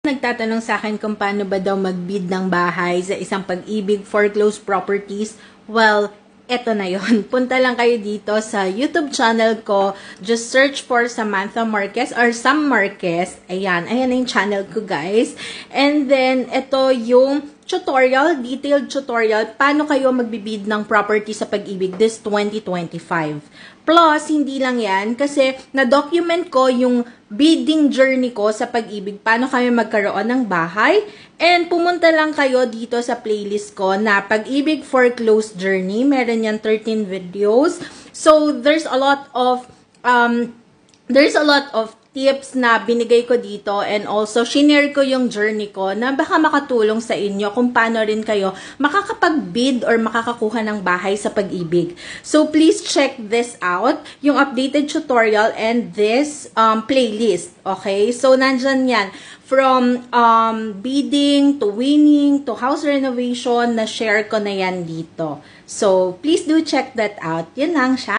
nagtatanong sa akin kung paano ba daw mag-bid ng bahay sa isang Pag-ibig foreclosed properties. Well, eto na yon. Punta lang kayo dito sa YouTube channel ko. Just search for Samantha Marquez or Sam Marquez. Ayan na yung channel ko, guys. And then, ito yung tutorial, detailed tutorial, paano kayo magbibid ng property sa Pag-ibig this 2025. Plus, hindi lang yan, kasi na-document ko yung bidding journey ko sa Pag-ibig, paano kami magkaroon ng bahay. And pumunta lang kayo dito sa playlist ko na Pag-ibig Foreclosed Journey. Meron yan 13 videos. So, there's a lot of tips na binigay ko dito, and also shinare ko yung journey ko na baka makatulong sa inyo kung paano rin kayo makakapag-bid or makakakuha ng bahay sa Pag-ibig. So please check this out, yung updated tutorial and this playlist. Okay? So nandyan yan. From bidding to winning to house renovation, na share ko na yan dito. So please do check that out. Yun lang siya.